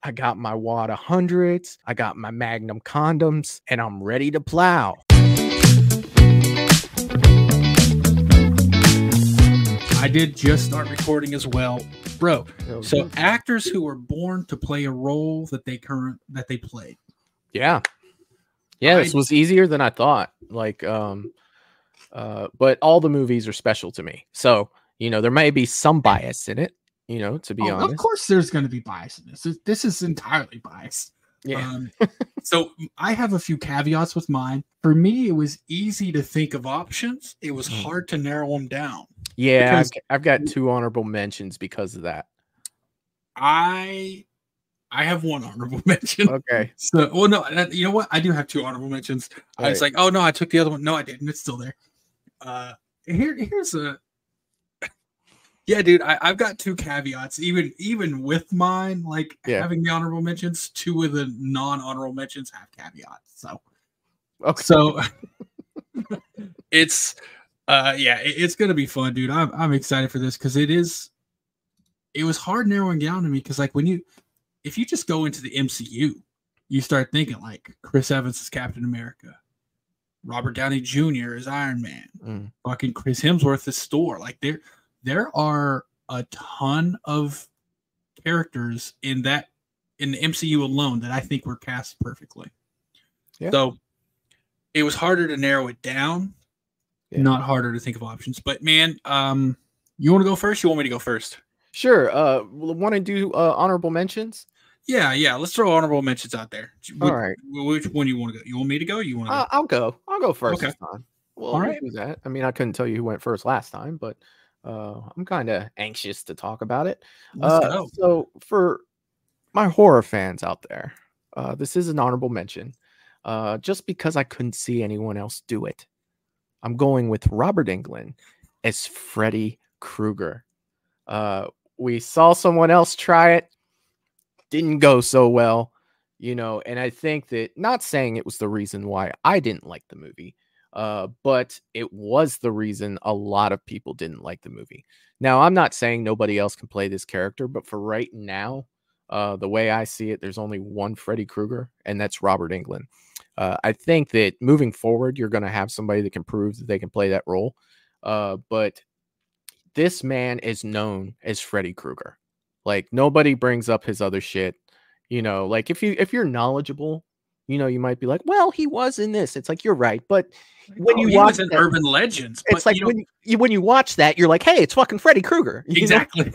I got my wad of hundreds. I got my Magnum condoms, and I'm ready to plow. I did just start recording as well, bro. So actors who were born to play a role that they played. Yeah. This was easier than I thought. Like, but all the movies are special to me. So, there may be some bias in it, to be honest. Of course there's going to be bias in this. This is entirely biased. Yeah. So I have a few caveats with mine. For me, it was easy to think of options. It was hard to narrow them down. Yeah, I've got 2 honorable mentions because of that. I have 1 honorable mention. Okay. So, no, you know what? I do have 2 honorable mentions. I was like, oh no, I took the other one. No, I didn't. It's still there. Here's a. Yeah, dude, I've got 2 caveats. Even with mine, having the honorable mentions, 2 of the non-honorable mentions have caveats. So, okay. So it's gonna be fun, dude. I'm excited for this because it was hard narrowing down to me because if you just go into the MCU, you start thinking like Chris Evans is Captain America, Robert Downey Jr. is Iron Man, fucking Chris Hemsworth is Thor. Like there are a ton of characters in the MCU alone that I think were cast perfectly. Yeah. So it was harder to narrow it down, not harder to think of options. But man, you want to go first? You want me to go first? Sure. Want to do honorable mentions? Yeah. Let's throw honorable mentions out there. All right. Which one do you want to go? You want me to go? You want to? I'll go. I'll go first Okay. this time. Well, all right. Do that. I mean, I couldn't tell you who went first last time, but I'm kind of anxious to talk about it. Let's go. So for my horror fans out there, this is an honorable mention. Just because I couldn't see anyone else do it, I'm going with Robert Englund as Freddy Krueger. We saw someone else try it. Didn't go so well, and I think that, not saying it was the reason why I didn't like the movie, but it was the reason a lot of people didn't like the movie. Now, I'm not saying nobody else can play this character, but for right now, the way I see it, there's only one Freddy Krueger, and that's Robert Englund. I think that moving forward, you're going to have somebody that can prove that they can play that role. But this man is known as Freddy Krueger. Like, nobody brings up his other shit. Like if you're knowledgeable, you might be like, well, he was in this. It's like, you're right. But when you watch that, Urban Legends, it's like when you watch that, you're like, hey, it's fucking Freddy Krueger. Exactly.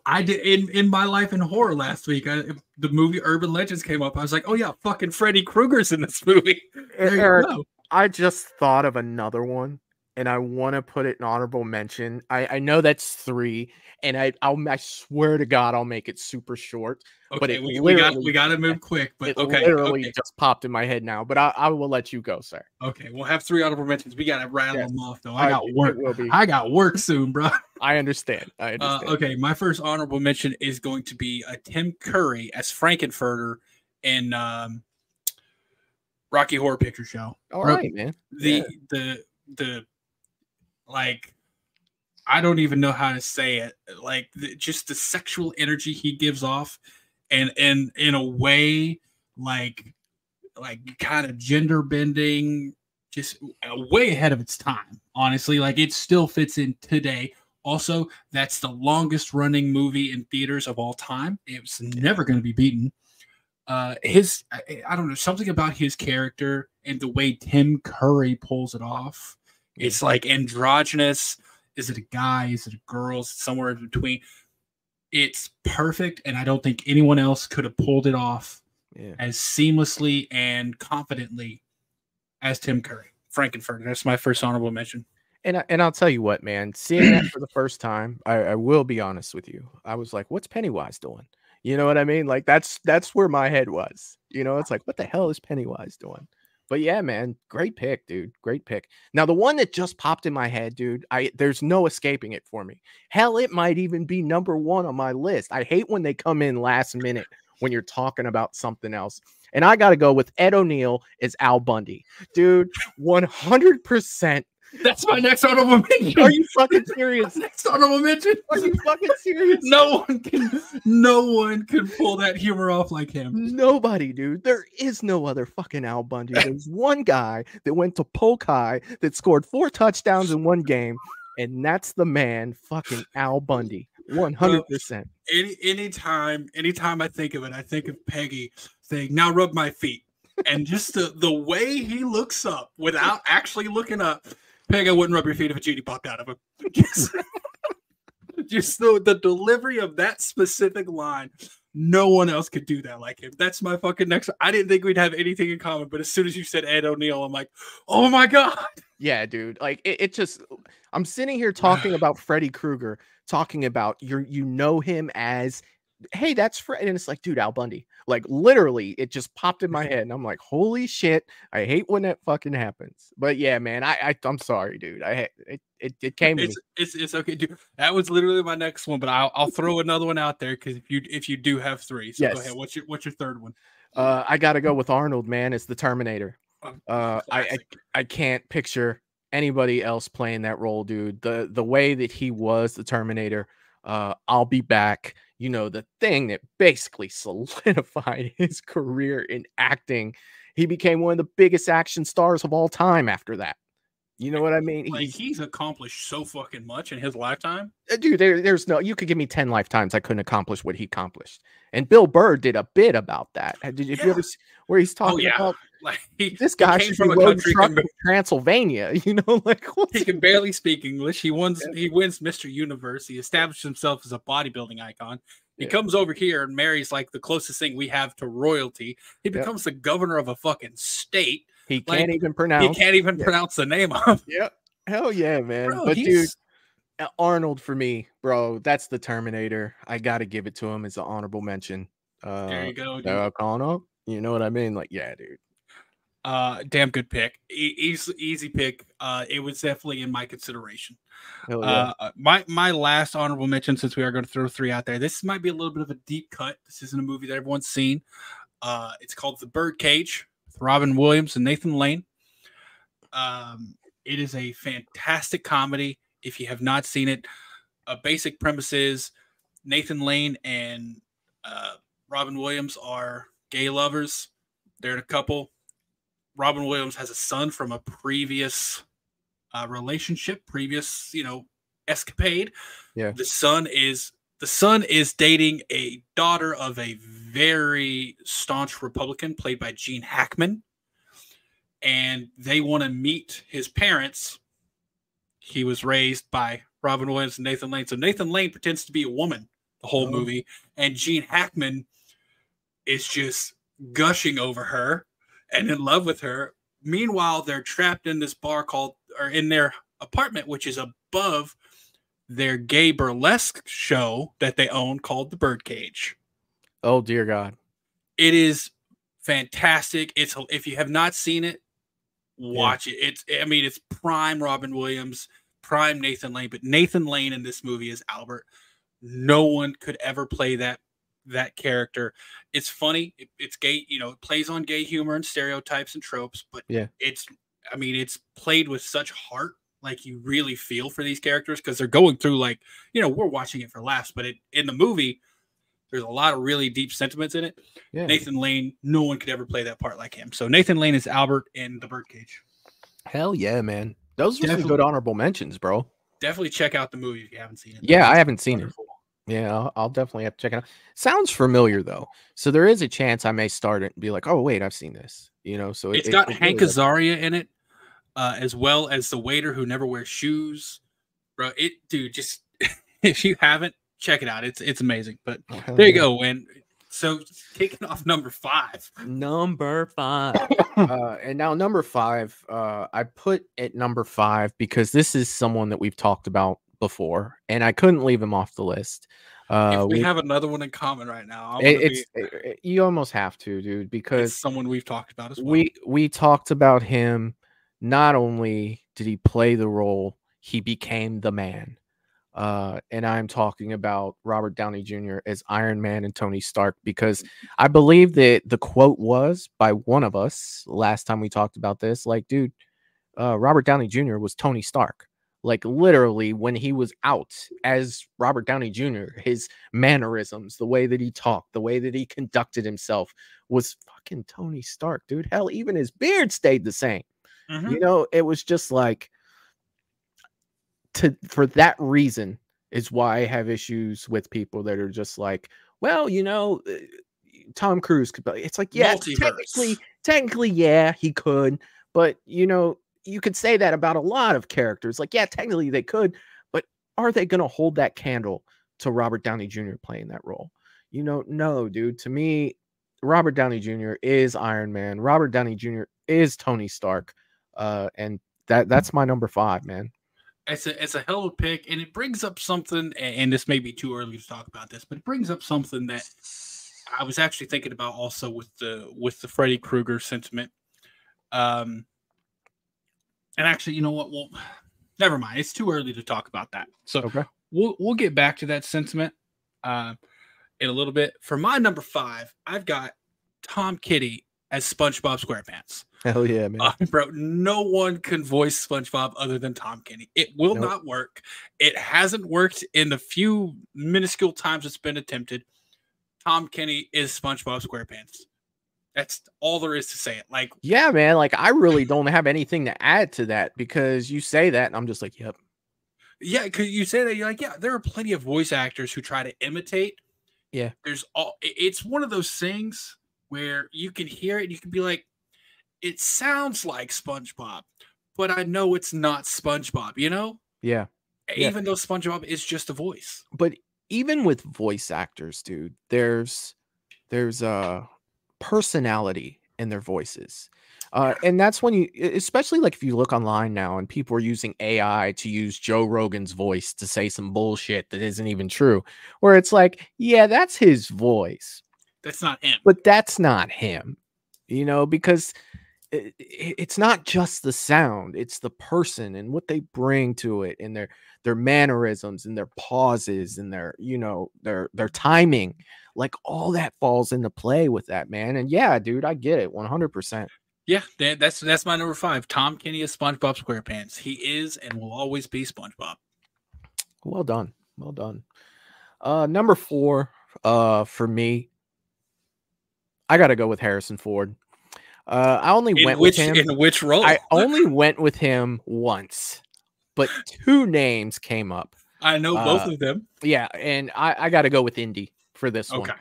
I did in my life in horror last week. The movie Urban Legends came up. I was like, oh yeah, fucking Freddy Krueger's in this movie. Eric, I just thought of another one, and I want to put it in honorable mention. I know that's 3, and I swear to God, I'll make it super short. Okay, but we got to move quick. But it literally just popped in my head now. But I will let you go, sir. Okay, we'll have 3 honorable mentions. We got to rattle them off, though. I got work soon, bro. I understand. Okay, my first honorable mention is going to be Tim Curry as Frankenfurter in Rocky Horror Picture Show. All right, man. The I don't even know how to say it. Like just the sexual energy he gives off, and in a way like kind of gender bending, just way ahead of its time. Honestly, like it still fits in today. Also, that's the longest running movie in theaters of all time. It's never going to be beaten. I don't know, something about his character and the way Tim Curry pulls it off. It's like androgynous. Is it a guy? Is it a girl? Somewhere in between. It's perfect, and I don't think anyone else could have pulled it off as seamlessly and confidently as Tim Curry. Frankenfurter. That's my first honorable mention. And I'll tell you what, man. Seeing that for the first time, I will be honest with you. I was like, "What's Pennywise doing?" You know what I mean? Like that's where my head was. It's like, what the hell is Pennywise doing? But yeah, man, great pick, dude. Great pick. Now, the one that just popped in my head, dude, there's no escaping it for me. Hell, it might even be number 1 on my list. I hate when they come in last minute when you're talking about something else. And I got to go with Ed O'Neill as Al Bundy. Dude, 100% That's my next honorable mention. Are you fucking serious? Next honorable mention. Are you fucking serious? No one can pull that humor off like him. Nobody, dude. There is no other fucking Al Bundy. There's one guy that went to Polk High that scored 4 touchdowns in one game, and that's the man, fucking Al Bundy. 100%. Anytime I think of it, I think of Peggy saying, "Now rub my feet," and just the way he looks up without actually looking up. Peg, I wouldn't rub your feet if a genie popped out of him. Just the delivery of that specific line. No one else could do that like him. That's my fucking next. I didn't think we'd have anything in common, but as soon as you said Ed O'Neill, I'm like, oh my God. Yeah, dude. Like it just, I'm sitting here talking about Freddy Krueger, talking about you know him as, hey, that's Fred. And it's like, dude, Al Bundy. Like literally, it just popped in my head. And I'm like, holy shit. I hate when that fucking happens. But yeah, man, I'm sorry, dude. It came to me. It's okay, dude. That was literally my next one, but I'll throw another one out there because if you do have 3. So yes. Go ahead. What's your third one? I gotta go with Arnold, man. It's the Terminator. I can't picture anybody else playing that role, dude. The way that he was the Terminator, I'll be back. You know, the thing that basically solidified his career in acting. He became one of the biggest action stars of all time after that. You know what I mean? Like he's accomplished so fucking much in his lifetime. Dude, there's no, you could give me 10 lifetimes. I couldn't accomplish what he accomplished. And Bill Burr did a bit about that. Did you ever see where he's talking about like this guy came from a country from Transylvania, you know, like he can barely speak English. He wins Mr. Universe. He established himself as a bodybuilding icon. He comes over here and marries like the closest thing we have to royalty. He becomes the governor of a fucking state. He can't even pronounce. He can't even pronounce the name of. Yep. Hell yeah, man. Bro, but dude, Arnold for me, bro, that's the Terminator. I got to give it to him as an honorable mention. There you go, dude. You know what I mean? Like, yeah, dude. Damn good pick. Easy pick. It was definitely in my consideration. Yeah. My last honorable mention, since we are going to throw 3 out there. This might be a little bit of a deep cut. This isn't a movie that everyone's seen. It's called The Birdcage with Robin Williams and Nathan Lane. It is a fantastic comedy. If you have not seen it, a basic premise is Nathan Lane and Robin Williams are gay lovers. They're a couple. Robin Williams has a son from a previous relationship, escapade. Yeah. The son is dating a daughter of a very staunch Republican played by Gene Hackman. And they want to meet his parents. He was raised by Robin Williams and Nathan Lane. So Nathan Lane pretends to be a woman the whole movie. And Gene Hackman is just gushing over her and in love with her. Meanwhile, they're trapped in this in their apartment, which is above their gay burlesque show that they own called The Birdcage. Oh, dear God. It is fantastic. If you have not seen it, watch it. It's prime Robin Williams, prime Nathan Lane, but Nathan Lane in this movie is Albert. No one could ever play that character. It's funny. It's gay, it plays on gay humor and stereotypes and tropes, but it's played with such heart. Like you really feel for these characters because they're going through we're watching it for laughs, but in the movie, there's a lot of really deep sentiments in it. Yeah. Nathan Lane, no one could ever play that part like him. So Nathan Lane is Albert in The Birdcage. Hell yeah, man. Those are some good honorable mentions, bro. Definitely check out the movie if you haven't seen it. Yeah, I haven't seen it. Yeah, I'll definitely have to check it out. Sounds familiar though, so there is a chance I may start it and be like, "Oh wait, I've seen this." So it's got Hank Azaria in it, as well as the waiter who never wears shoes, bro. Just if you haven't, check it out. It's amazing. But there you go. And so kicking off number 5. And now number 5, I put at number 5 because this is someone that we've talked about before, and I couldn't leave him off the list. We have another one in common right now. You almost have to, dude, because it's someone we've talked about as well. We talked about him. Not only did he play the role, he became the man. And I'm talking about Robert Downey Jr. as Iron Man and Tony Stark, because I believe that the quote was by one of us last time we talked about this, like, dude, Robert Downey Jr. was Tony Stark. Like literally when he was out as Robert Downey Jr., his mannerisms, the way that he talked, the way that he conducted himself was fucking Tony Stark, dude. Hell, even his beard stayed the same. You know, it was just like for that reason is why I have issues with people that are just like, well, you know, Tom Cruise could, it's like, yeah, technically, yeah, he could, but you know, you could say that about a lot of characters. Like, yeah, technically they could, but are they going to hold that candle to Robert Downey Jr. playing that role? You know, no, dude. To me, Robert Downey Jr. is Iron Man. Robert Downey Jr. is Tony Stark. And that's my number 5, man. It's a hell of a pick, and it brings up something, and this may be too early to talk about this, but it brings up something that I was actually thinking about also with the Freddy Krueger sentiment. And actually, you know what? Well, never mind. It's too early to talk about that. So okay. We'll get back to that sentiment in a little bit. For my number 5, I've got Tom Kenny as SpongeBob SquarePants. Hell yeah, man. Bro, no one can voice SpongeBob other than Tom Kenny. It will not work. It hasn't worked in the few minuscule times it's been attempted. Tom Kenny is SpongeBob SquarePants. That's all there is to say it. Like, yeah, man. Like, I really don't have anything to add to that because you say that, and I'm just like, yep. Yeah, because you say that, you're like, yeah, there are plenty of voice actors who try to imitate. Yeah. It's one of those things where you can hear it and you can be like, it sounds like SpongeBob, but I know it's not SpongeBob, you know? Yeah. Even though SpongeBob is just a voice. But even with voice actors, dude, there's a personality in their voices. And that's when you, especially like if you look online now and people are using AI to use Joe Rogan's voice to say some bullshit that isn't even true, where it's like, yeah, that's his voice. That's not him. But that's not him, you know, because it's not just the sound, it's the person and what they bring to it and their mannerisms and their pauses and their, you know, their timing. Like all that falls into play with that, man. And yeah, dude, I get it 100%. Yeah, that's my number 5. Tom Kenny is SpongeBob SquarePants. He is and will always be SpongeBob. Well done. Well done. Number 4, for me, I got to go with Harrison Ford. I only went with him. In which role? I only went with him once, but 2 names came up. I know both of them. Yeah, and I got to go with Indy for this one.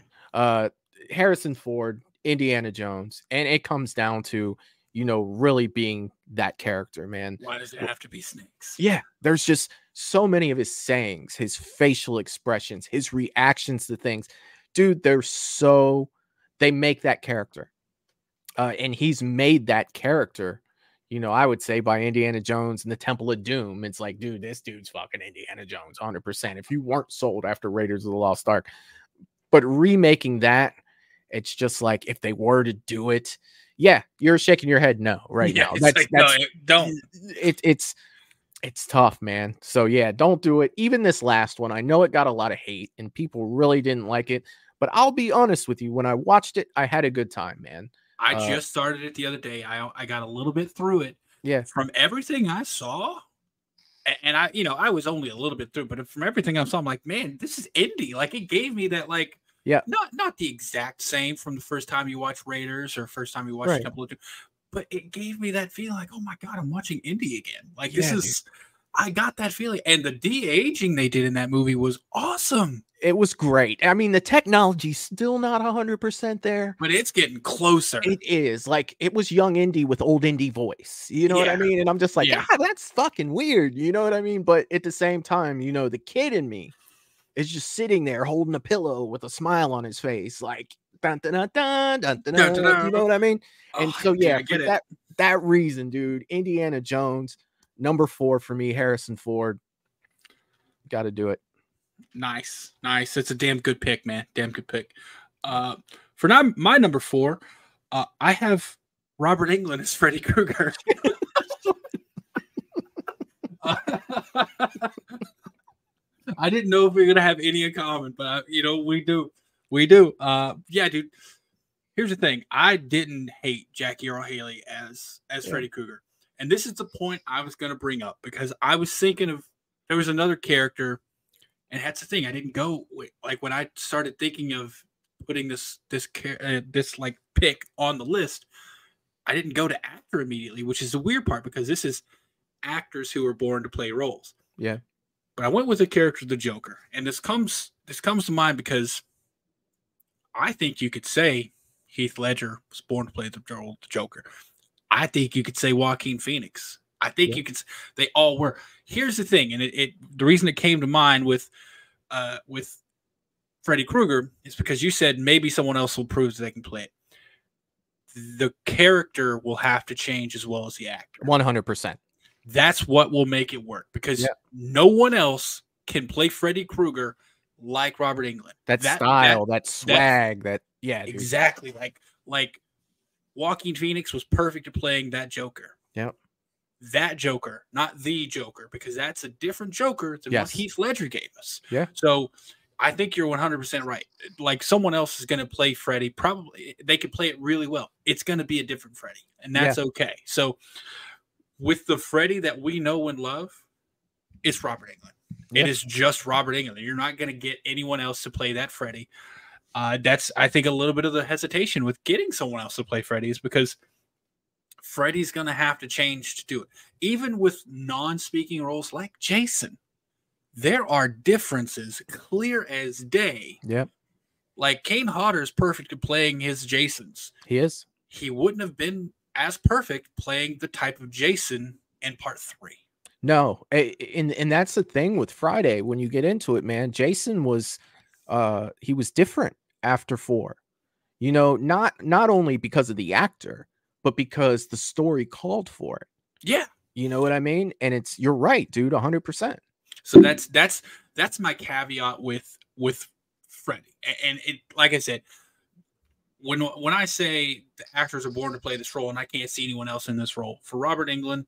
Harrison Ford, Indiana Jones, and it comes down to, you know, really being that character, man. Why does it have to be snakes? Yeah, there's just so many of his sayings, his facial expressions, his reactions to things. Dude, they make that character. And he's made that character, you know, I would say by Indiana Jones and the Temple of Doom. It's like, dude, this dude's fucking Indiana Jones 100%. If you weren't sold after Raiders of the Lost Ark, but remaking that, it's just like if they were to do it, yeah, you're shaking your head no right now. No, don't. It's tough, man. So yeah, don't do it. Even this last one, I know it got a lot of hate and people really didn't like it, but I'll be honest with you. When I watched it, I had a good time, man. I just started it the other day. I got a little bit through it. Yeah. From everything I saw, and I was only a little bit through, but from everything I saw, I'm like, man, this is indie. Like it gave me that, like, yeah, not the exact same from the first time you watch Raiders or first time you watch Temple of Doom, but it gave me that feeling like, oh my God, I'm watching indie again. Like I got that feeling. And the de-aging they did in that movie was awesome. It was great. I mean, the technology's still not 100% there, but it's getting closer. It is. Like it was young Indy with old Indy voice. You know what I mean? And I'm just like, that's fucking weird. You know what I mean? But at the same time, you know, the kid in me is just sitting there holding a pillow with a smile on his face, like dun, dun, dun, dun, dun, dun, dun, dun, you know what I mean? And so yeah, for that reason, dude, Indiana Jones, number 4 for me, Harrison Ford. Got to do it. Nice. It's a damn good pick, man. Damn good pick. For now, my number 4, I have Robert Englund as Freddy Krueger. I didn't know if we were gonna have any in common, but you know we do. Yeah, dude. Here's the thing: I didn't hate Jackie Earle Haley as Freddy Krueger. And this is the point I was going to bring up, because I was thinking of, there was another character, and that's the thing. I didn't go like when I started thinking of putting this like pick on the list, I didn't go to actor immediately, which is the weird part, because this is actors who were born to play roles. Yeah. But I went with the character, the Joker. And this comes to mind because I think you could say Heath Ledger was born to play the role, the Joker. I think you could say Joaquin Phoenix. I think you could. They all were. Here's the thing, and the reason it came to mind with Freddy Krueger is because you said maybe someone else will prove that they can play it. The character will have to change as well as the actor. 100%. That's what will make it work, because no one else can play Freddy Krueger like Robert Englund. That style, that swag, dude. Exactly. Like Joaquin Phoenix was perfect at playing that Joker. Yep. That Joker, not the Joker, because that's a different Joker than what Heath Ledger gave us. Yeah. So I think you're 100% right. Like, someone else is going to play Freddy. Probably they could play it really well. It's going to be a different Freddy, and that's okay. So with the Freddy that we know and love, it's Robert Englund. It is just Robert Englund. You're not going to get anyone else to play that Freddy. That's, I think, a little bit of the hesitation with getting someone else to play Freddy, is because Freddy's going to have to change to do it. Even with non-speaking roles like Jason, there are differences clear as day. Yep. Like, Kane Hodder is perfect at playing his Jasons. He is. He wouldn't have been as perfect playing the type of Jason in part 3. No, and that's the thing with Friday. When you get into it, man, Jason was he was different after 4. You know, not only because of the actor, but because the story called for it. Yeah. You know what I mean? And you're right, dude, 100%. So that's my caveat with Freddy. And it, like I said, when I say the actors are born to play this role and I can't see anyone else in this role, for Robert Englund,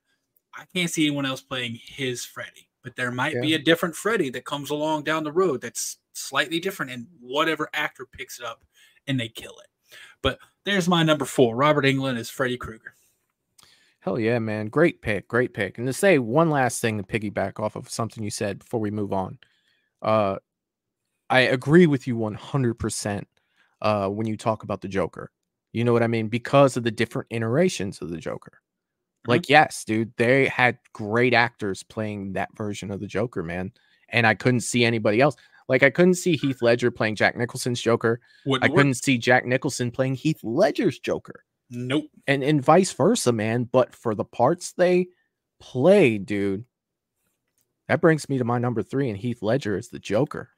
I can't see anyone else playing his Freddy. But there might be a different Freddy that comes along down the road that's slightly different, and whatever actor picks it up and they kill it. But there's my number 4. Robert Englund is Freddy Krueger. Hell yeah, man. Great pick. Great pick. And to say one last thing to piggyback off of something you said before we move on. I agree with you 100% when you talk about the Joker. You know what I mean? Because of the different iterations of the Joker. Mm-hmm. Like, yes, dude, they had great actors playing that version of the Joker, man. And I couldn't see anybody else. Like, I couldn't see Heath Ledger playing Jack Nicholson's Joker. I couldn't see Jack Nicholson playing Heath Ledger's Joker. Nope. And vice versa, man. But for the parts they played, dude, that brings me to my number 3, and Heath Ledger is the Joker.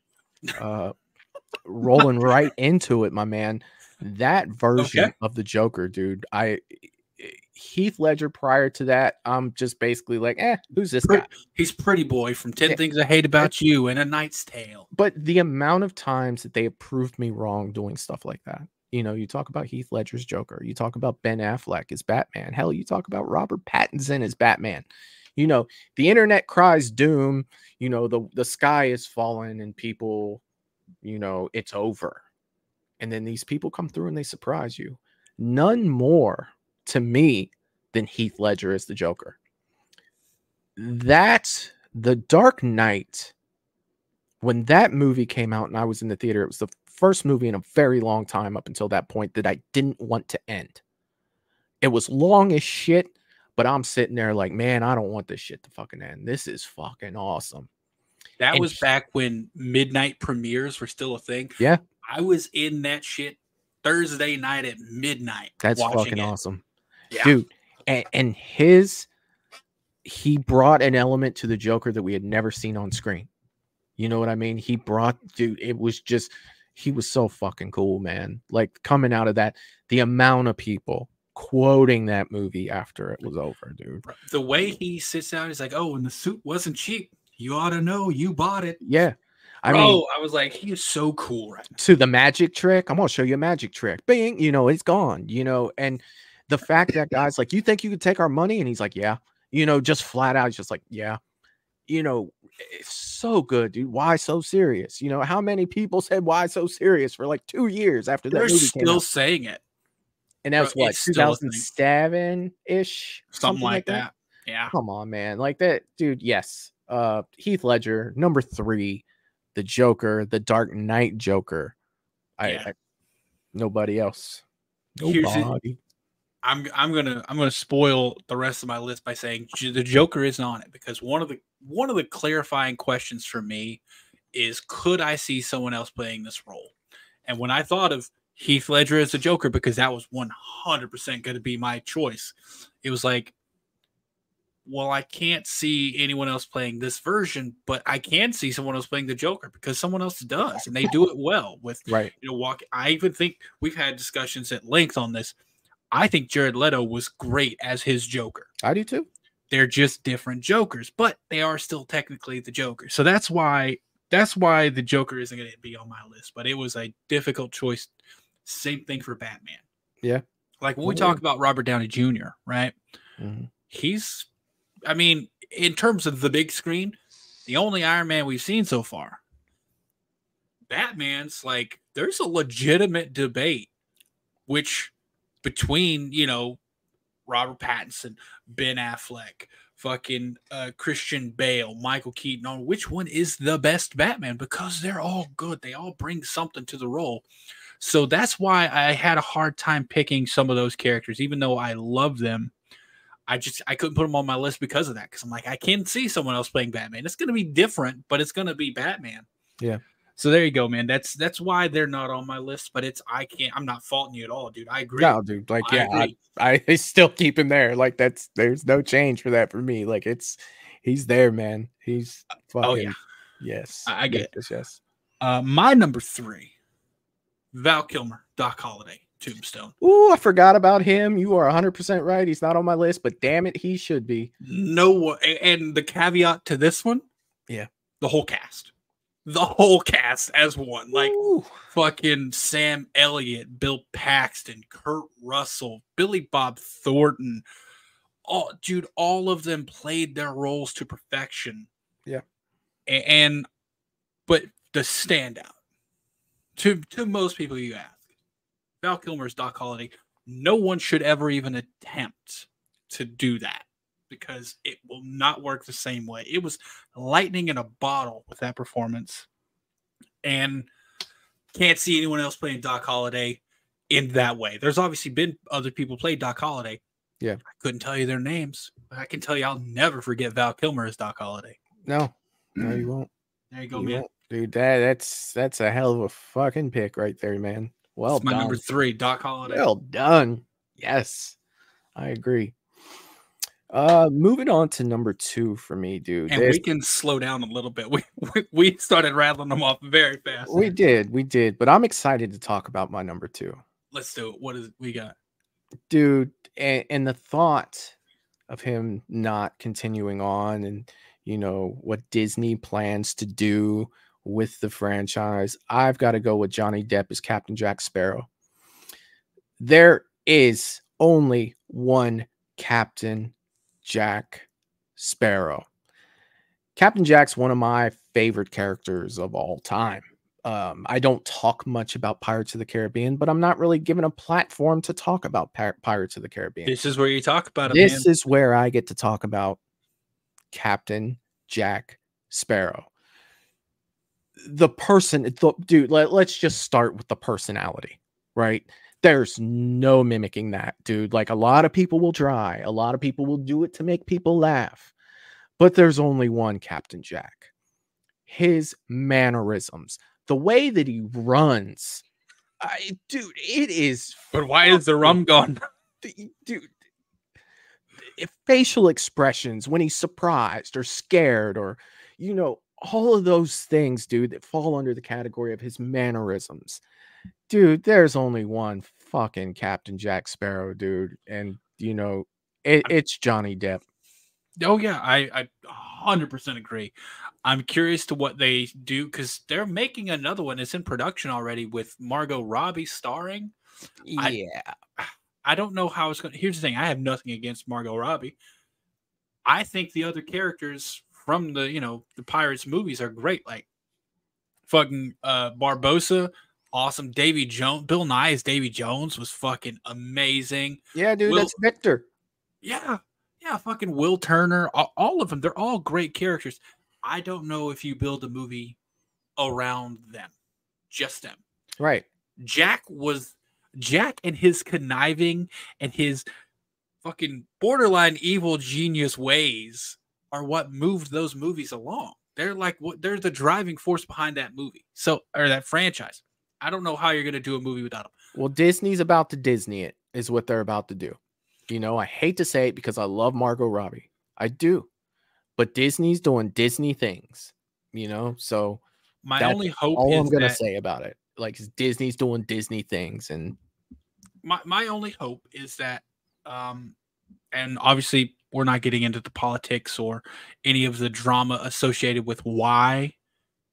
Rolling right into it, my man. That version of the Joker, dude. Heath Ledger prior to that, I'm just basically like, who's this guy? He's Pretty Boy from 10 Things I Hate About You and A Knight's Tale. But the amount of times that they have proved me wrong doing stuff like that. You know, you talk about Heath Ledger's Joker. You talk about Ben Affleck as Batman. Hell, you talk about Robert Pattinson as Batman. You know, the internet cries doom. You know, the sky is falling and people, you know, it's over. And then these people come through and they surprise you. None more to me than Heath Ledger as the Joker. That The Dark Knight, when that movie came out and I was in the theater, it was the first movie in a very long time up until that point that I didn't want to end. It was long as shit, but I'm sitting there like, man, I don't want this shit to fucking end. This is fucking awesome. That was back when midnight premieres were still a thing. Yeah. I was in that shit Thursday night at midnight. That's fucking awesome. Yeah. Dude. And he brought an element to the Joker that we had never seen on screen. You know what I mean? He was so fucking cool, man. Like, coming out of that, the amount of people quoting that movie after it was over, dude. The way he sits down, he's like, oh, and the suit wasn't cheap. You ought to know you bought it. Yeah. I was like, he is so cool right now. To the magic trick. I'm going to show you a magic trick. Bing, you know, it's gone, you know, and the fact that guy's like, you think you could take our money? And he's like, yeah, you know, just flat out, just like, yeah, you know, it's so good, dude. Why so serious? You know, how many people said why so serious for like 2 years after that movie came out? They're still saying it. And that was what, 2007-ish? Something like that. Yeah. Come on, man. Like that, dude. Yes. Heath Ledger, number 3, the Joker, the Dark Knight Joker. Yeah. Nobody else. Here's it. Nobody. I'm gonna spoil the rest of my list by saying the Joker isn't on it because one of the clarifying questions for me is, could I see someone else playing this role? And when I thought of Heath Ledger as the Joker, because that was 100% going to be my choice, it was like, well, I can't see anyone else playing this version, but I can see someone else playing the Joker because someone else does, and they do it well. With Right. I even think we've had discussions at length on this. I think Jared Leto was great as his Joker. I do too. They're just different Jokers, but they are still technically the Joker. So that's why the Joker isn't going to be on my list. But it was a difficult choice. Same thing for Batman. Yeah. Like when we talk about Robert Downey Jr., right? Mm-hmm. In terms of the big screen, the only Iron Man we've seen so far. Batman's like, there's a legitimate debate, between, Robert Pattinson, Ben Affleck, fucking Christian Bale, Michael Keaton, on which one is the best Batman, because they're all good. They all bring something to the role. So that's why I had a hard time picking some of those characters, even though I love them. I couldn't put them on my list because of that. Because I'm like, I can see someone else playing Batman. It's going to be different, but it's going to be Batman. Yeah. So there you go, man. That's why they're not on my list. But I'm not faulting you at all, dude. I agree. No, dude. Like, I still keep him there. Like, there's no change for that for me. Like, he's there, man. He's fucking. Oh yeah. Yes. I get it. Yes. My number 3, Val Kilmer, Doc Holliday, Tombstone. Ooh, I forgot about him. You are 100% right. He's not on my list, but damn it, he should be. No, and the caveat to this one, the whole cast as one. Like, fucking Sam Elliott, Bill Paxton, Kurt Russell, Billy Bob Thornton. All of them played their roles to perfection. Yeah. But the standout to most people you ask, Val Kilmer's Doc Holliday. No one should ever even attempt to do that because it will not work the same way. It was lightning in a bottle with that performance, and can't see anyone else playing Doc Holliday in that way. There's obviously been other people play Doc Holliday. Yeah. I couldn't tell you their names, but I can tell you I'll never forget Val Kilmer as Doc Holliday. No, you won't. There you go, man. Dude, that's a hell of a fucking pick right there, man. Well That's my done. number 3, Doc Holliday. Well done. Yes, I agree. Moving on to number 2 for me, dude. And we can slow down a little bit. We started rattling them off very fast. We did, but I'm excited to talk about my number 2. Let's do it. What is we got? Dude, and the thought of him not continuing on and what Disney plans to do with the franchise, I've got to go with Johnny Depp as Captain Jack Sparrow. There is only one Captain Jack Sparrow. Captain Jack's one of my favorite characters of all time. I don't talk much about Pirates of the Caribbean, but I'm not really given a platform to talk about Pirates of the Caribbean. This is where you talk about it. This is where I get to talk about Captain Jack Sparrow. The person, dude, let's just start with the personality, right? There's no mimicking that, dude. Like, a lot of people will try. A lot of people will do it to make people laugh. But there's only one Captain Jack. His mannerisms, the way that he runs, dude, it is. But why is the rum gone? Dude, facial expressions when he's surprised or scared or, all of those things, dude, that fall under the category of his mannerisms. Dude, there's only one fucking Captain Jack Sparrow, dude. And, it's Johnny Depp. Oh, yeah, I 100% agree. I'm curious to what they do because they're making another one. It's in production already with Margot Robbie starring. Yeah. I don't know how it's going to. Here's the thing. I have nothing against Margot Robbie. I think the other characters from the Pirates movies are great. Like fucking Barbossa, awesome. Davy Jones, Bill Nye's Davy Jones was fucking amazing. Yeah, dude, that's Victor. Yeah, Yeah, fucking Will Turner, all of them. They're all great characters. I don't know if you build a movie around them, just them. Right. Jack and his conniving and his fucking borderline evil genius ways are what moved those movies along. They're like they're the driving force behind that movie. Or that franchise. I don't know how you're gonna do a movie without them. Well, Disney's about to Disney it, is what they're about to do. You know, I hate to say it because I love Margot Robbie. I do. But Disney's doing Disney things, you know? So my only hope all is I'm going to say about it. Like, Disney's doing Disney things. And my only hope is that, and obviously we're not getting into the politics or any of the drama associated with why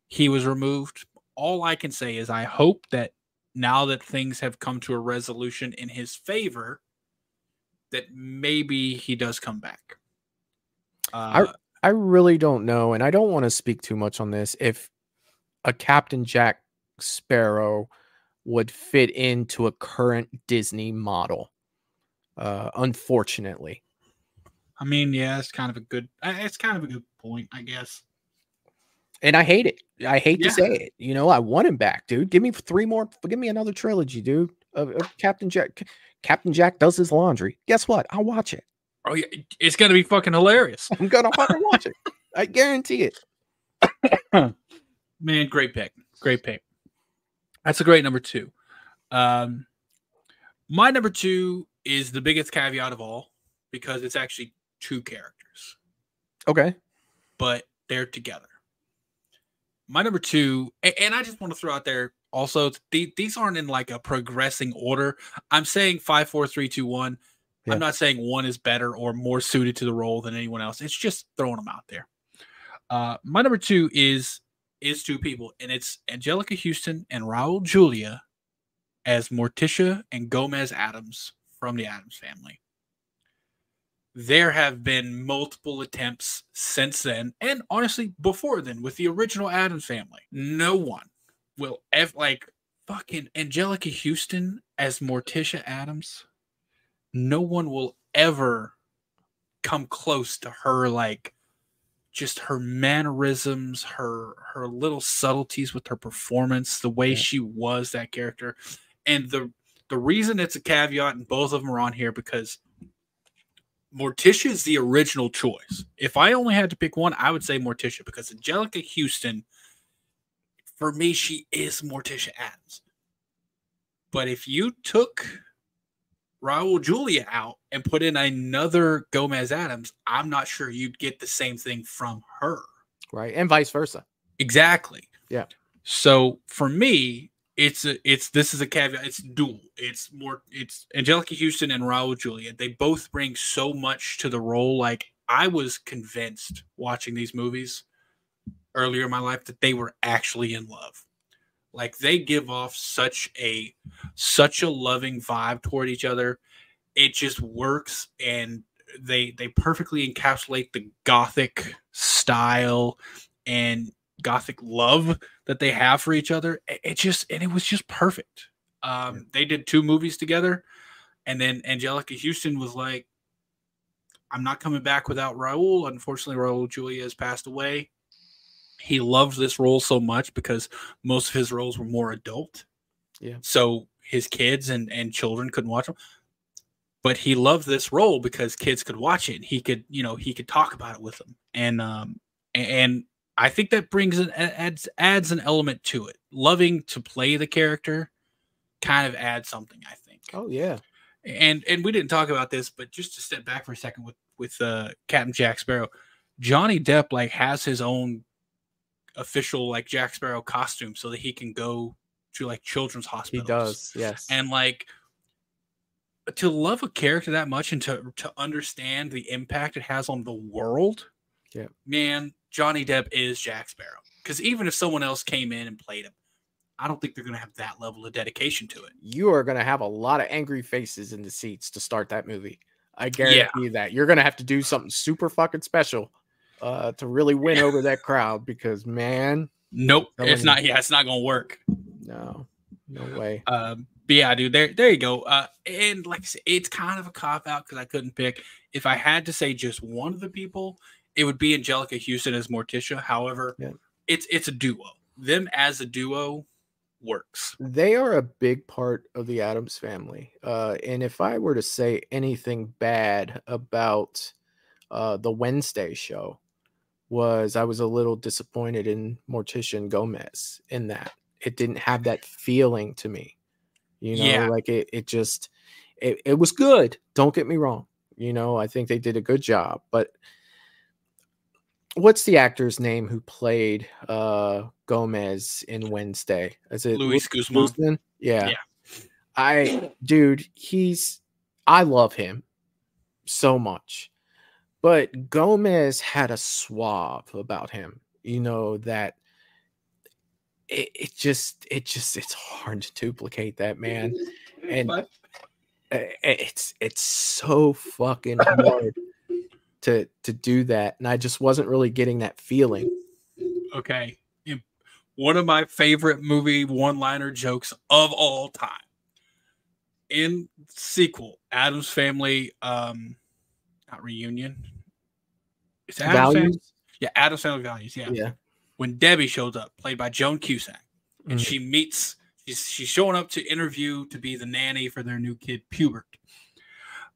he was removed. All I can say is I hope that now that things have come to a resolution in his favor, that maybe he does come back. I really don't know, and I don't want to speak too much on this, if a Captain Jack Sparrow would fit into a current Disney model. Unfortunately. I mean, yeah, it's kind of a good point, I guess. And I hate it. I hate to say it. You know, I want him back, dude. Give me another trilogy, dude, of Captain Jack. Captain Jack does his laundry. Guess what? I'll watch it. Oh yeah, it's gonna be fucking hilarious. I'm gonna fucking watch it. I guarantee it. Man, great pick. Great pick. That's a great number 2. My number 2 is the biggest caveat of all because it's actually 2 characters. Okay. But they're together. My number 2, and I just want to throw out there also, these aren't in like a progressing order. I'm saying 5, 4, 3, 2, 1. Yeah. I'm not saying one is better or more suited to the role than anyone else. It's just throwing them out there. My number 2 is 2 people, and it's Angelica Houston and Raul Julia as Morticia and Gomez Addams from the Addams Family. There have been multiple attempts since then, and honestly, before then, with the original Addams Family. No one will ever, like, fucking Angelica Houston as Morticia Addams. No one will ever come close to her, like, just her mannerisms, her little subtleties with her performance, the way she was that character. And the reason it's a caveat, and both of them are on here, because Morticia is the original choice. If I only had to pick one, I would say Morticia, because Angelica Houston, for me, she is Morticia Addams. But if you took Raul Julia out and put in another Gomez Addams, I'm not sure you'd get the same thing from her. Right. And vice versa. Exactly. Yeah. So for me, this is a caveat. It's dual. It's Angelica Houston and Raul Julia. They both bring so much to the role. Like, I was convinced watching these movies earlier in my life that they were actually in love. Like, they give off such a loving vibe toward each other. It just works, and they perfectly encapsulate the gothic style and gothic love that they have for each other. It was just perfect. They did 2 movies together, and then Angelica Houston was like, I'm not coming back without Raul. Unfortunately, Raul Julia has passed away. He loved this role so much because most of his roles were more adult. Yeah. So his kids and children couldn't watch them. But he loved this role because kids could watch it. He could talk about it with them. And I think that adds an element to it. Loving to play the character kind of adds something, I think. Oh yeah. And we didn't talk about this, but just to step back for a second with Captain Jack Sparrow, Johnny Depp like has his own official like Jack Sparrow costume so that he can go to like children's hospitals. He does, yes. And like, to love a character that much and to understand the impact it has on the world, yeah, man, Johnny Depp is Jack Sparrow. Because even if someone else came in and played him, I don't think they're going to have that level of dedication to it. You are going to have a lot of angry faces in the seats to start that movie. I guarantee you that. You're going to have to do something super fucking special to really win over that crowd, because, man. Nope. It's not going to work. No way. But yeah, dude, there you go. And like I said, it's kind of a cop out because I couldn't pick. If I had to say just one of the people, it would be Angelica Houston as Morticia. However, Yeah. it's a duo. Them as a duo works. They are a big part of the Addams family. And if I were to say anything bad about the Wednesday show, I was a little disappointed in Morticia and Gomez in that it didn't have that feeling to me. Like it just it was good. Don't get me wrong. I think they did a good job. But what's the actor's name who played Gomez in Wednesday? Is it Luis Guzman? Yeah. I love him so much. But Gomez had a suave about him, that it's hard to duplicate that, man. And it's so fucking hard to do that. And I just wasn't really getting that feeling. Okay. One of my favorite movie one-liner jokes of all time. In sequel, Addams Family, not Reunion. It's Addams Family. Yeah, Addams Family Values. Yeah. When Debbie shows up, played by Joan Cusack, and she meets, she's showing up to interview to be the nanny for their new kid, Pubert.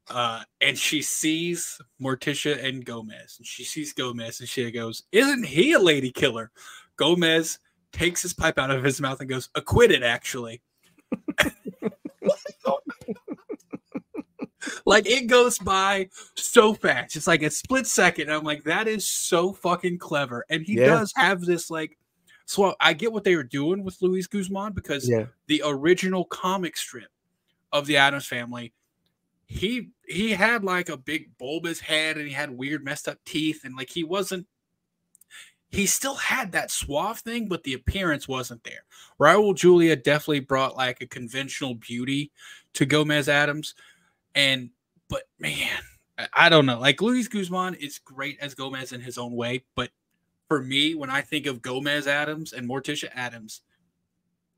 And she sees Morticia and Gomez, and she sees Gomez, and she goes, "Isn't he a lady killer?" Gomez takes his pipe out of his mouth and goes, "Acquitted, actually." Like, it goes by so fast. It's like a split second. I'm like, that is so fucking clever. And he does have this, like, so I get what they were doing with Luis Guzman, because the original comic strip of the Addams Family, he had like a big bulbous head, and he had weird messed up teeth, and like he still had that suave thing, but the appearance wasn't there. Raul Julia definitely brought like a conventional beauty to Gomez Addams. But man, I don't know. Like, Luis Guzman is great as Gomez in his own way, but for me, when I think of Gomez Addams and Morticia Addams,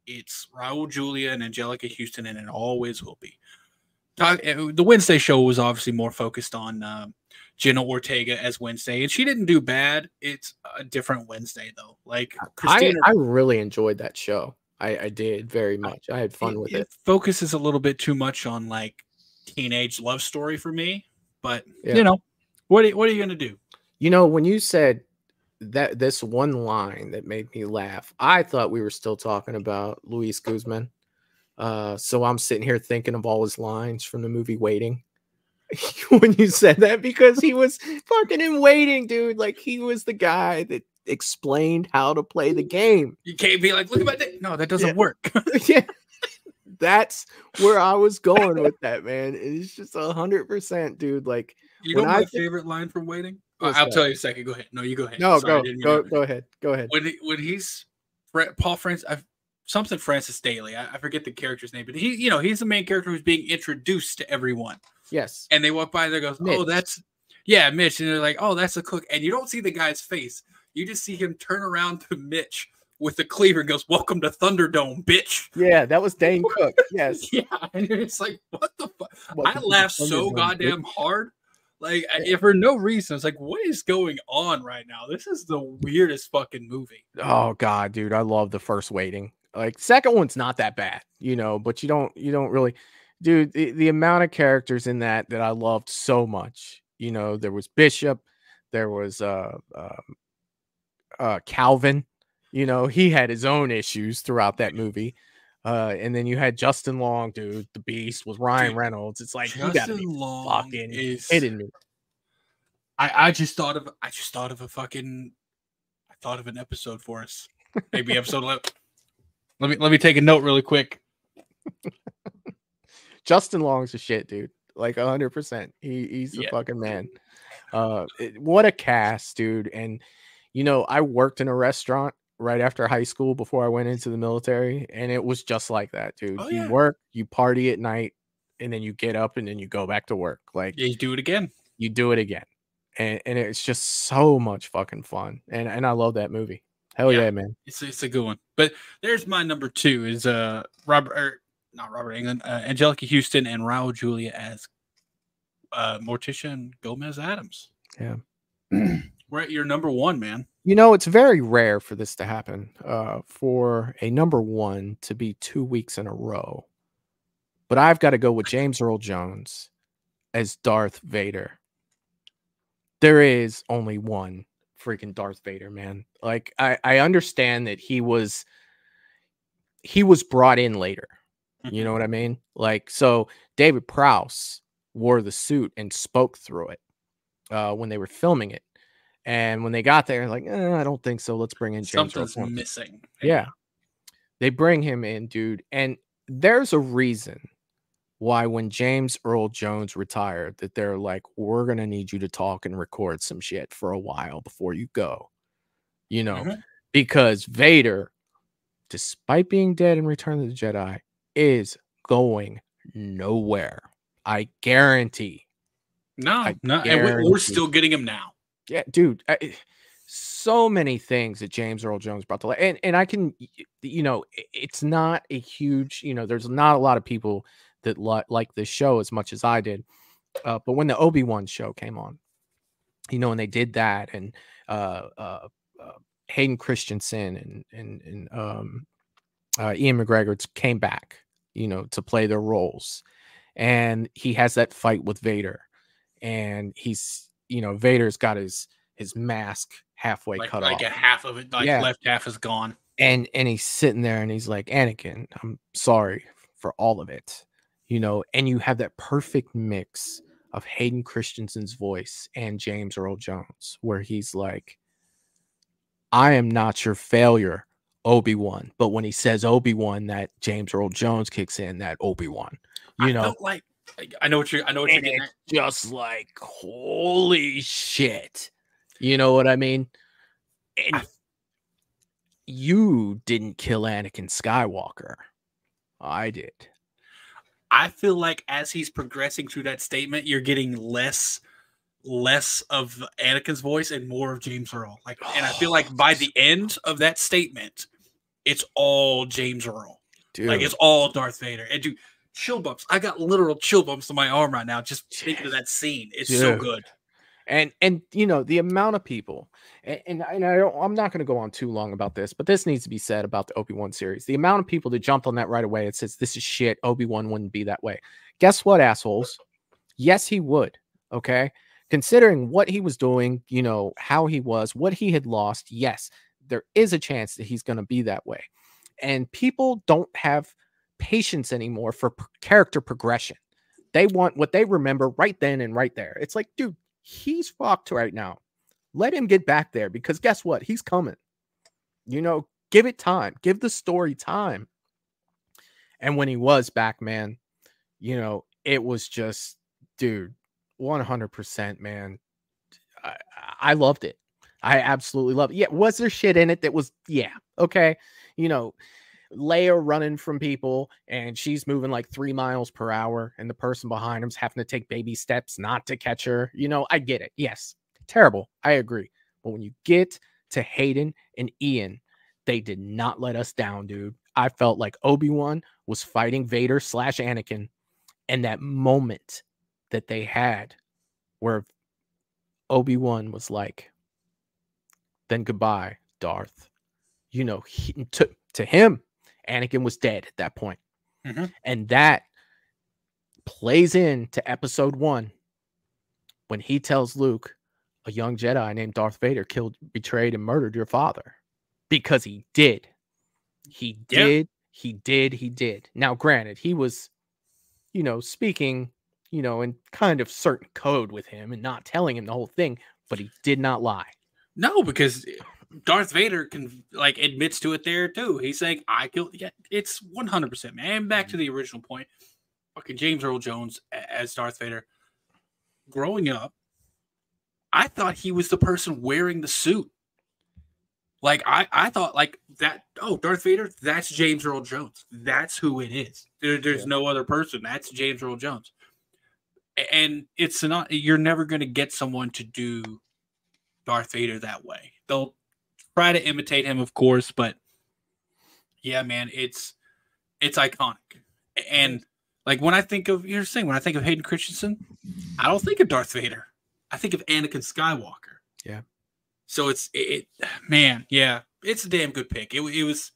it's Raul Julia and Angelica Houston, and it always will be. The Wednesday show was obviously more focused on Jenna Ortega as Wednesday, and she didn't do bad. It's a different Wednesday, though. Like, I really enjoyed that show. I did very much. I had fun with it. It focuses a little bit too much on like teenage love story for me, but what are you gonna do? When you said that, this one line that made me laugh, I thought we were still talking about Luis Guzman. So I'm sitting here thinking of all his lines from the movie Waiting. When you said that, because he was fucking in Waiting, dude. Like, he was the guy that explained how to play the game. You can't be like, look at my dick. No, that doesn't work. Yeah. That's where I was going with that, man. It's just 100%, dude. Like, my favorite line from Waiting? I'll tell you in a second. Go ahead. No, you go ahead. No, go ahead. Go ahead. When he's Paul Francis, something Francis Daly. I forget the character's name, but he's the main character who's being introduced to everyone. Yes. And they walk by and they go, Mitch. "Oh, that's Mitch," and they're like, "Oh, that's a cook," and you don't see the guy's face. You just see him turn around to Mitch with the cleaver and goes, "Welcome to Thunderdome, bitch." Yeah, that was Dane Cook. Yes. Yeah, and it's like, what the fuck? I laughed so goddamn hard. Like, for no reason. It's like, what is going on right now? This is the weirdest fucking movie. Oh god, dude, I love the first Waiting. Like, second one's not that bad, but you don't really, dude. The amount of characters in that I loved so much. There was Bishop, there was Calvin. He had his own issues throughout that movie. And then you had Justin Long, dude, the Beast, with Ryan Reynolds. It's like, you gotta be fucking kidding me. I thought of an episode for us. Maybe episode 11. Let me take a note really quick. Justin Long's a shit, dude. Like, 100%. He's the fucking man. What a cast, dude. And I worked in a restaurant right after high school before I went into the military, and it was just like that, dude. You work, you party at night, and then you get up and then you go back to work. Like, you do it again. And it's just so much fucking fun. And I love that movie. Hell yeah, man. It's a good one. But there's my number 2 is Robert not Robert Englund, Angelica Houston and Raul Julia as Morticia and Gomez Adams. Yeah. We're at your number one, man. You know, it's very rare for this to happen, for a number one to be 2 weeks in a row. But I've got to go with James Earl Jones as Darth Vader. There is only one freaking Darth Vader, man. Like, I understand that he was brought in later. You know what I mean? Like, so David Prowse wore the suit and spoke through it when they were filming it. And when they got there, like, I don't think so. Let's bring in James Earl Something's Jones. missing. Yeah. They bring him in, dude. And there's a reason why when James Earl Jones retired, that they're like, we're going to need you to talk and record some shit for a while before you go. You know, because Vader, despite being dead in Return of the Jedi, is going nowhere. I guarantee. No. And we're still getting him now. Yeah, dude. So many things that James Earl Jones brought to life. And I can, you know, it's not a huge, you know, there's not a lot of people that like this show as much as I did. But when the Obi-Wan show came on, you know, and they did that, and Hayden Christensen and Ian McGregor came back, you know, to play their roles. And he has that fight with Vader. And he's, you know, Vader's got his mask halfway cut off. Like a half of it, left half is gone. And he's sitting there and he's like, Anakin, I'm sorry for all of it. You know, and you have that perfect mix of Hayden Christensen's voice and James Earl Jones, where he's like, I am not your failure, Obi-Wan. But when he says Obi-Wan, that James Earl Jones kicks in, that Obi-Wan. You know, like I know what you're getting at. Just like, holy shit. You know what I mean? And you didn't kill Anakin Skywalker. I did. I feel like as he's progressing through that statement, you're getting less of Anakin's voice and more of James Earl. Like, and I feel like by the end of that statement, it's all James Earl. Dude. Like, it's all Darth Vader. And dude, chill bumps. I got literal chill bumps on my arm right now just thinking of that scene. It's so good. And you know, the amount of people, and I'm not going to go on too long about this, but this needs to be said about the Obi-Wan series. The amount of people that jumped on that right away, it says this is shit. Obi-Wan wouldn't be that way. Guess what, assholes? Yes, he would. Okay, considering what he was doing, you know, how he was, what he had lost. Yes, there is a chance that he's going to be that way. And people don't have patience anymore for character progression. They want what they remember right then and right there. It's like, dude, he's fucked right now. Let him get back there, because guess what? He's coming. You know, give it time. Give the story time. And when he was back, man, you know, it was just, dude, 100%, man. I loved it. I absolutely loved it. Yeah, was there shit in it that was, yeah, okay. You know, Leia running from people and she's moving like 3 miles per hour and the person behind him's having to take baby steps not to catch her. You know, I get it. Yes, terrible. I agree. But when you get to Hayden and Ian, they did not let us down, dude. I felt like Obi-Wan was fighting Vader / Anakin, and that moment that they had where Obi-Wan was like, then goodbye, Darth. You know, to him, Anakin was dead at that point. Mm-hmm. And that plays into episode 1 when he tells Luke, a young Jedi named Darth Vader killed, betrayed, and murdered your father. Because he did. He did. He did. Now, granted, he was, you know, speaking, you know, in kind of certain code with him and not telling him the whole thing, but he did not lie. No, because Darth Vader can admits to it there too. He's saying, I killed. Yeah, it's 100%, man. And back to the original point. Fucking James Earl Jones as Darth Vader. Growing up, I thought he was the person wearing the suit. Like, I thought like that. Oh, Darth Vader, that's James Earl Jones. That's who it is. There's no other person. That's James Earl Jones. And it's not. You're never going to get someone to do Darth Vader that way. They'll try to imitate him, of course, but yeah, man, it's iconic. And like when I think of when I think of Hayden Christensen, I don't think of Darth Vader. I think of Anakin Skywalker. Yeah. So man, yeah, it's a damn good pick. It was,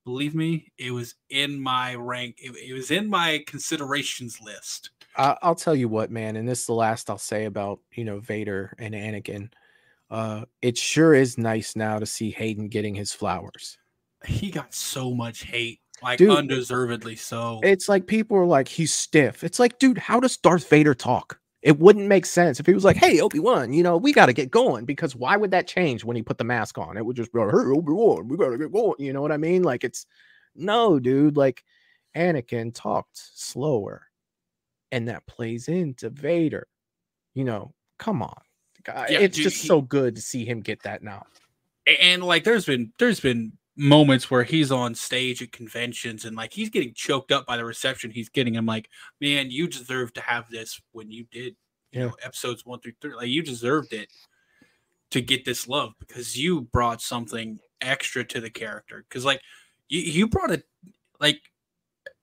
believe me, it was in my rank. It was in my considerations list. I'll tell you what, man, and this is the last I'll say about, Vader and Anakin. It sure is nice now to see Hayden getting his flowers. He got so much hate, like Dude, undeservedly so. It's like people are like, he's stiff. It's like, dude, how does Darth Vader talk? It wouldn't make sense if he was like, hey, Obi-Wan, we got to get going, because why would that change when he put the mask on? It would just be like, hey, Obi-Wan, we got to get going. You know what I mean? Like, no, dude, like Anakin talked slower, and that plays into Vader. Come on. It's just so good to see him get that now. And like, there's been moments where he's on stage at conventions and like he's getting choked up by the reception he's getting. I'm like, man, you deserve to have this when you did, episodes 1 through 3. Like, you deserved it to get this love because you brought something extra to the character. Because like you brought it, like,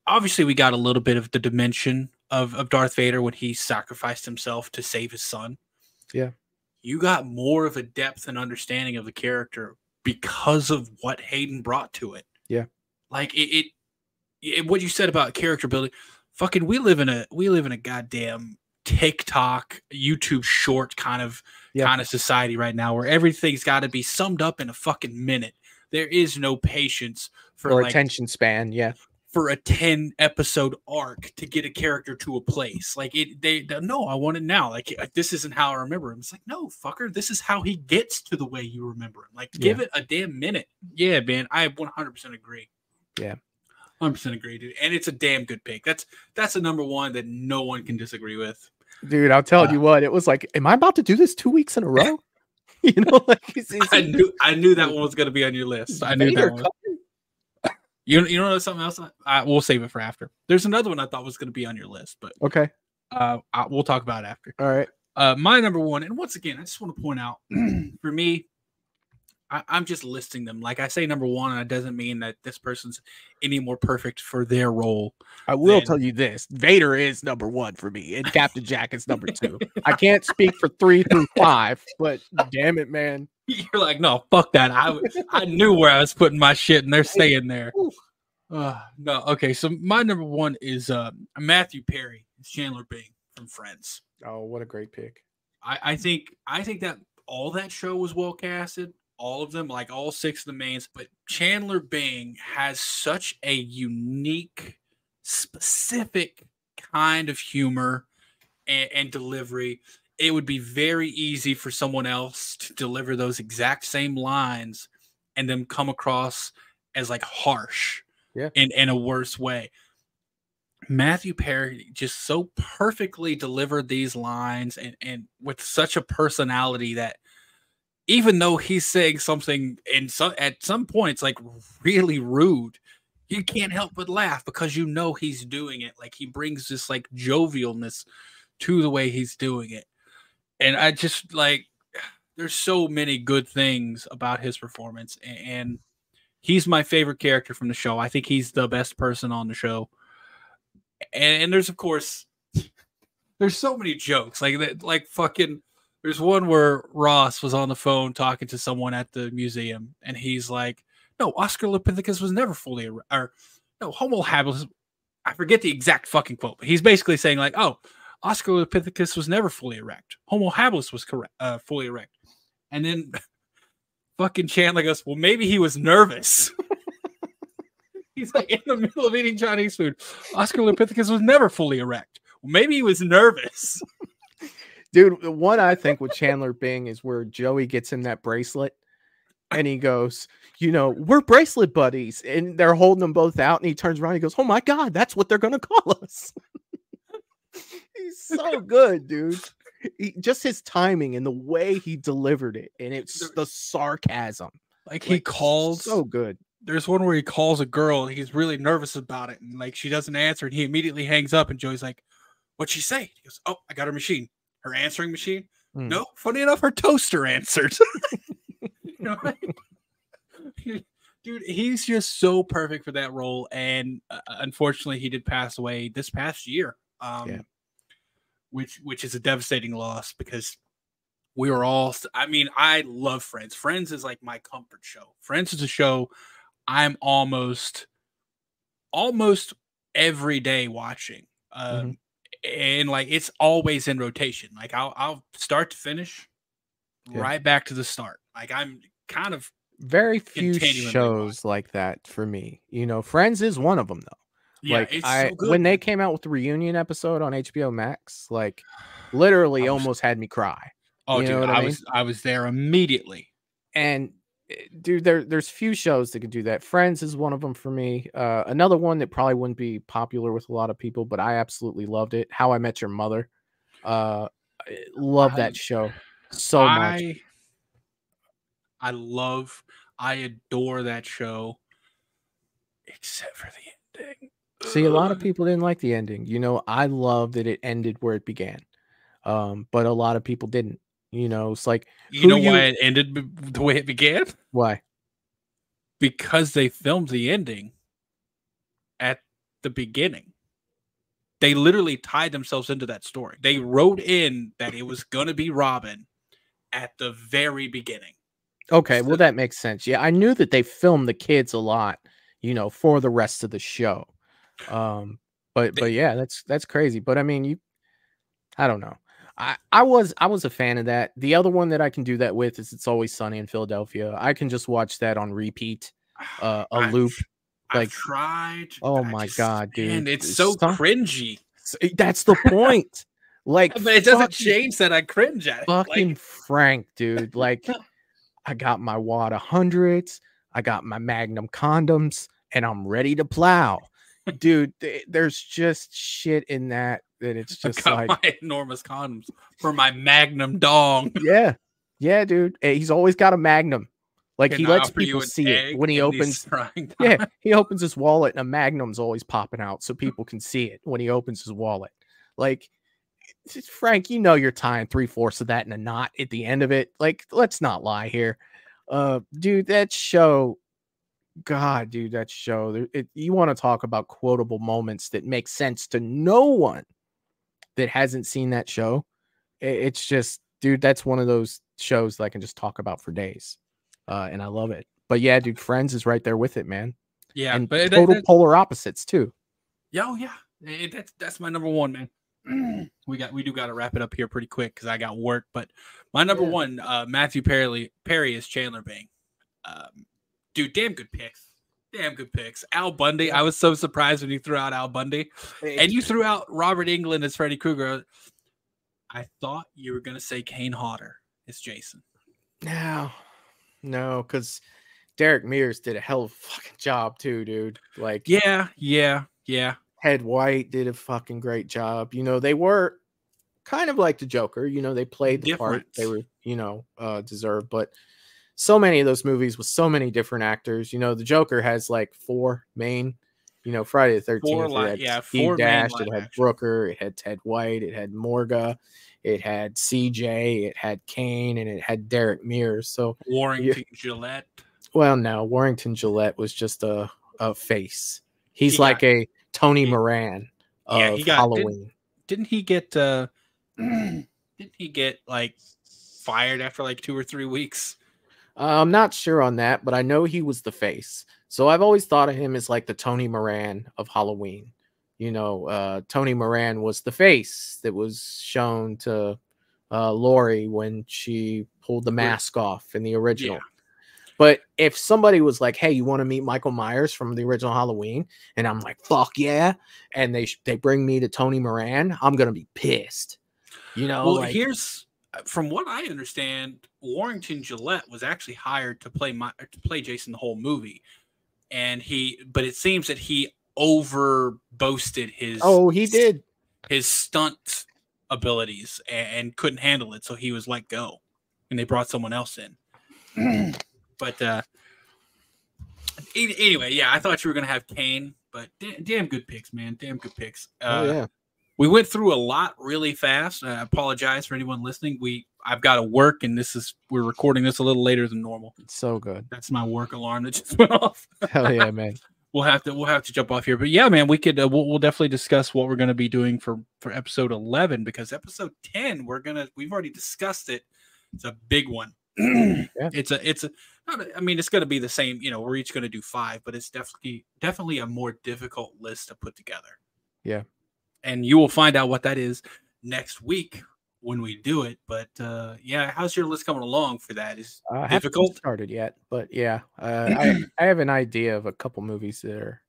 obviously we got a little bit of the dimension of Darth Vader when he sacrificed himself to save his son. Yeah. You got more of a depth and understanding of the character because of what Hayden brought to it. Yeah. Like what you said about character building, fucking we live in a goddamn TikTok, YouTube short kind of society right now where everything's got to be summed up in a fucking minute. There is no patience for attention span. Yeah. For a 10 episode arc to get a character to a place. Like no, I want it now. Like, this isn't how I remember him. It's like, no, fucker, this is how he gets to the way you remember him. Like, give it a damn minute. Yeah, man, I 100% agree. Yeah. 100% agree, dude. And it's a damn good pick. That's a number one that no one can disagree with. Dude, I'll tell you what, it was like, am I about to do this 2 weeks in a row? Like I knew that one was going to be on your list. I knew that one. You know something else? We'll save it for after. There's another one I thought was going to be on your list, but okay. We'll talk about it after. All right. My number one, and once again, I just want to point out, for me, I'm just listing them. Like, I say number one, and it doesn't mean that this person's any more perfect for their role. I will tell you this: Vader is number one for me, and Captain Jack is number 2. I can't speak for 3 through 5, but damn it, man. You're like, no, fuck that. I knew where I was putting my shit, and they're staying there. No, okay. So my number one is Matthew Perry, Chandler Bing from Friends. Oh, what a great pick! I think that all that show was well casted. All of them, like all 6 of the mains, but Chandler Bing has such a unique, specific kind of humor and delivery. It would be very easy for someone else to deliver those exact same lines and then come across as like harsh in a worse way. Matthew Perry just so perfectly delivered these lines and with such a personality that even though he's saying something at some points like really rude, you can't help but laugh because you know he's doing it. Like, he brings this like jovialness to the way he's doing it. And I just like, there's so many good things about his performance, and he's my favorite character from the show. I think he's the best person on the show. And there's, of course, there's so many jokes like fucking. There's one where Ross was on the phone talking to someone at the museum, and he's like, no, Australopithecus was never fully erect. Or, no, Homo habilis. I forget the exact fucking quote, but he's basically saying, like, oh, Australopithecus was never fully erect. Homo habilis was fully erect. And then fucking Chandler goes, well, maybe he was nervous. He's like, in the middle of eating Chinese food. Australopithecus was never fully erect. Well, maybe he was nervous. Dude, the one I think with Chandler Bing is where Joey gets him that bracelet and he goes, we're bracelet buddies. And they're holding them both out. And he turns around and he goes, oh my God, that's what they're going to call us. He's so good, dude. Just his timing and the way he delivered it. And it's the sarcasm. Like, he calls. So good. There's one where he calls a girl. And he's really nervous about it. And like, she doesn't answer. And he immediately hangs up. And Joey's like, what'd she say? He goes, oh, I got her machine. Her answering machine? No, funny enough, her toaster answered. Dude, he's just so perfect for that role, and unfortunately, he did pass away this past year. Yeah. Which is a devastating loss because we were all. I mean, I love Friends. Friends is like my comfort show. Friends is a show I'm almost every day watching, Mhm. and like it's always in rotation. Like I'll start to finish, Yeah. right back to the start. Like I'm kind of Very few continually watching. shows like that for me. Friends is one of them though. Yeah, Like it's so good. when they Man. came out with the reunion episode on HBO Max, like literally almost had me cry. Oh, You know dude, what I mean? I was there immediately. And dude, there's few shows that could do that. Friends is one of them for me. Another one that probably wouldn't be popular with a lot of people, but I absolutely loved it. How I Met Your Mother. I love that show so much. I adore that show, except for the ending. See, a lot of people didn't like the ending. I love that it ended where it began. But a lot of people didn't. It's like You know why it ended the way it began? Why? Because they filmed the ending at the beginning. They literally tied themselves into that story. They wrote in that it was going to be Robin at the very beginning. Okay, well that makes sense. Yeah, I knew that they filmed the kids a lot, for the rest of the show. But yeah, that's crazy. But I mean, I don't know. I was a fan of that. The other one that I can do that with is It's Always Sunny in Philadelphia. I can just watch that on repeat, a loop. I've tried. Oh my god, dude! And it's so cringy. That's the point. Like, but it doesn't change that I cringe at it. Fucking Frank, dude. Like, I got my Wad 100s, I got my Magnum condoms, and I'm ready to plow. Dude, there's just shit in that it's just I got my enormous condoms for my Magnum dong. Yeah, dude. He's always got a Magnum. Like, he lets people see it when he opens. Yeah, he opens his wallet and a Magnum's always popping out so people can see it when he opens his wallet. Like, Frank, you're tying 3/4 of that in a knot at the end of it. Like, let's not lie here. Dude, that show. God, dude, that show. You want to talk about quotable moments that make sense to no one that hasn't seen that show. It's just, dude, that's one of those shows that I can just talk about for days. And I love it. But yeah, dude, Friends is right there with it, man. Yeah, and but total polar opposites too. Oh yeah, that's my number one, man. We do got to wrap it up here pretty quick because I got work. But my number one, Matthew Perry is Chandler Bing. Dude, damn good picks. Damn good picks. Al Bundy. I was so surprised when you threw out Al Bundy, and you threw out Robert Englund as Freddy Krueger. I thought you were gonna say Kane Hodder as Jason. No, because Derek Mears did a hell of a fucking job too, dude. Like, yeah. Ted White did a fucking great job. They were kind of like the Joker. They played the part they were, deserved. But so many of those movies with so many different actors. The Joker has like 4 main. Friday the 13th. It had Steve Dash. It had Brooker. It had Ted White. It had Morga. It had CJ. It had Kane, and it had Derek Mears. So Warrington Gillette. Well, no, Warrington Gillette was just a face. He's like a Tony Moran of Halloween. Didn't he get like fired after like 2 or 3 weeks? I'm not sure on that, but I know he was the face. So I've always thought of him as like the Tony Moran of Halloween. Tony Moran was the face that was shown to Laurie when she pulled the mask off in the original. Yeah. But if somebody was like, hey, you want to meet Michael Myers from the original Halloween? And I'm like, fuck yeah. And they bring me to Tony Moran, I'm going to be pissed. Well, here's, from what I understand, Warrington Gillette was actually hired to play Jason the whole movie. But it seems that he over boasted his his stunt abilities and couldn't handle it, so he was let go and they brought someone else in. But anyway, I thought you were gonna have Kane, but damn good picks, man. Damn good picks. We went through a lot really fast. I apologize for anyone listening. I've got to work, and we're recording this a little later than normal. It's so good. That's my work alarm that just went off. Hell yeah, man. We'll have to jump off here, but yeah, man, we could we'll definitely discuss what we're going to be doing for episode 11, because episode 10 we've already discussed it. It's a big one. Yeah. It's going to be the same. We're each going to do 5, but it's definitely a more difficult list to put together. Yeah, and you will find out what that is next week when we do it. But yeah, how's your list coming along for that? Is difficult? Haven't started yet, but yeah, I have an idea of a couple movies that are,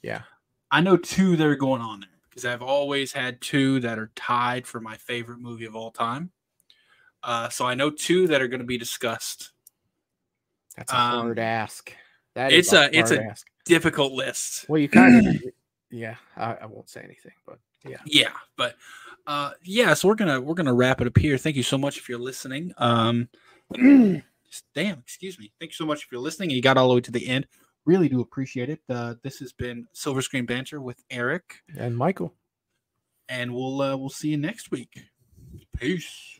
yeah. I know 2 that are going on there, because I've always had 2 that are tied for my favorite movie of all time. So I know 2 that are going to be discussed. That's a hard ask. It's a difficult list. Well, you kind of, yeah. I won't say anything, but yeah. Yeah, but. So we're gonna wrap it up here. Thank you so much if you're listening. Excuse me. Thank you so much if you're listening and you got all the way to the end. Really do appreciate it. This has been Silver Screen Banter with Eric and Michael, and we'll see you next week. Peace.